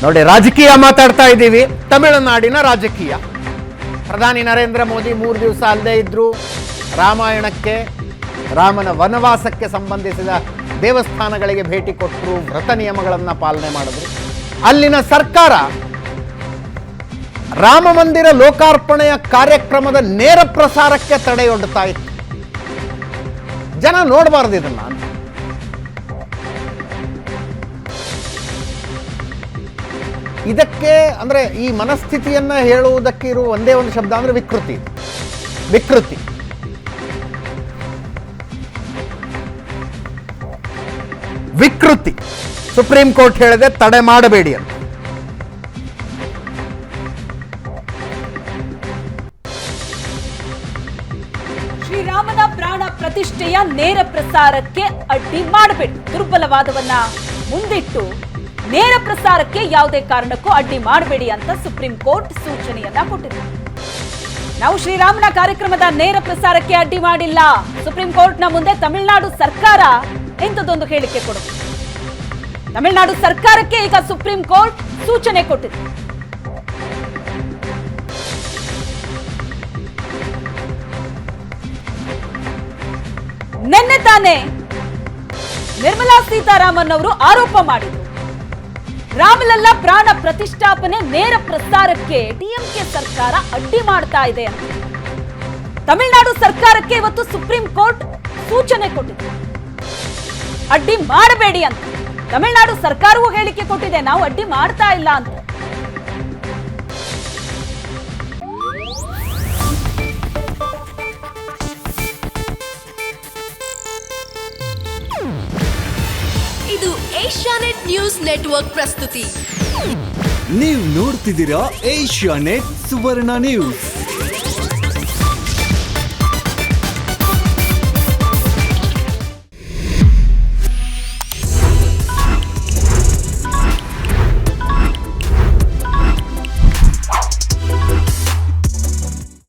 ನೋಡಿ, ರಾಜಕೀಯ ಮಾತಾಡ್ತಾ ಇದ್ದೀವಿ. ತಮಿಳುನಾಡಿನ ರಾಜಕೀಯ. ಪ್ರಧಾನಿ ನರೇಂದ್ರ ಮೋದಿ 3 ದಿವಸ ಅಲ್ಲದೆ ಇದ್ರು. ರಾಮಾಯಣಕ್ಕೆ, ರಾಮನ ವನವಾಸಕ್ಕೆ ಸಂಬಂಧಿಸಿದ ದೇವಸ್ಥಾನಗಳಿಗೆ ಭೇಟಿ ಕೊಟ್ಟರು, ವ್ರತ ನಿಯಮಗಳನ್ನು ಪಾಲನೆ ಮಾಡಿದ್ರು. ಅಲ್ಲಿನ ಸರ್ಕಾರ ರಾಮ ಮಂದಿರ ಲೋಕಾರ್ಪಣೆಯ ಕಾರ್ಯಕ್ರಮದ ನೇರ ಪ್ರಸಾರಕ್ಕೆ ತಡೆಯೊಡ್ತಾ ಇತ್ತು. ಜನ ನೋಡಬಾರ್ದು ಇದನ್ನ. ಇದಕ್ಕೆ ಅಂದ್ರೆ ಈ ಮನಸ್ಥಿತಿಯನ್ನ ಹೇಳುವುದಕ್ಕೆ ಇರುವ ಒಂದೇ ಒಂದು ಶಬ್ದ ಅಂದ್ರೆ ವಿಕೃತಿ. ವಿಕೃತಿ. ವಿಕೃತಿ. ಸುಪ್ರೀಂ ಕೋರ್ಟ್ ಹೇಳಿದೆ ತಡೆ ಮಾಡಬೇಡಿ ಅಂತ. ಶ್ರೀರಾಮನ ಪ್ರಾಣ ಪ್ರತಿಷ್ಠೆಯ ನೇರ ಪ್ರಸಾರಕ್ಕೆ ಅಡ್ಡಿ ಮಾಡಬೇಡಿ. ದುರ್ಬಲವಾದವನ್ನ ಮುಂದಿಟ್ಟು ನೇರ ಪ್ರಸಾರಕ್ಕೆ ಯಾವುದೇ ಕಾರಣಕ್ಕೂ ಅಡ್ಡಿ ಮಾಡಬೇಡಿ ಅಂತ ಸುಪ್ರೀಂ ಕೋರ್ಟ್ ಸೂಚನೆಯನ್ನ ಕೊಟ್ಟಿದೆ. ನಾವು ಶ್ರೀರಾಮನ ಕಾರ್ಯಕ್ರಮದ ನೇರ ಪ್ರಸಾರಕ್ಕೆ ಅಡ್ಡಿ ಮಾಡಿಲ್ಲ. ಸುಪ್ರೀಂ ಕೋರ್ಟ್ನ ಮುಂದೆ ತಮಿಳುನಾಡು ಸರ್ಕಾರ ಇಂಥದ್ದೊಂದು ಹೇಳಿಕೆ ಕೊಡುತ್ತೆ. ತಮಿಳುನಾಡು ಸರ್ಕಾರಕ್ಕೆ ಈಗ ಸುಪ್ರೀಂ ಕೋರ್ಟ್ ಸೂಚನೆ ಕೊಟ್ಟಿದೆ. ನಿನ್ನೆ ತಾನೇ ನಿರ್ಮಲಾ ಸೀತಾರಾಮನ್ ಅವರು ಆರೋಪ ಮಾಡಿದರು, ರಾಮಲಲ್ಲಾ ಪ್ರಾಣ ಪ್ರತಿಷ್ಠಾಪನೆ ನೇರ ಪ್ರಸಾರಕ್ಕೆ ಡಿಎಂಕೆ ಸರ್ಕಾರ ಅಡ್ಡಿ ಮಾಡ್ತಾ ಇದೆ ಅಂತ. ತಮಿಳುನಾಡು ಸರ್ಕಾರಕ್ಕೆ ಇವತ್ತು ಸುಪ್ರೀಂ ಕೋರ್ಟ್ ಸೂಚನೆ ಕೊಟ್ಟಿದೆ, ಅಡ್ಡಿ ಮಾಡಬೇಡಿ ಅಂತ. ತಮಿಳುನಾಡು ಸರ್ಕಾರವೂ ಹೇಳಿಕೆ ಕೊಟ್ಟಿದೆ, ನಾವು ಅಡ್ಡಿ ಮಾಡ್ತಾ ಇಲ್ಲ ಅಂತ. ಇದು ಏಷ್ಯಾನೆಟ್ ನ್ಯೂಸ್ ನೆಟ್ವರ್ಕ್ ಪ್ರಸ್ತುತಿ. ನೀವು ನೋಡ್ತಿದ್ದೀರಾ ಏಷ್ಯಾನೆಟ್ ಸುವರ್ಣ ನ್ಯೂಸ್.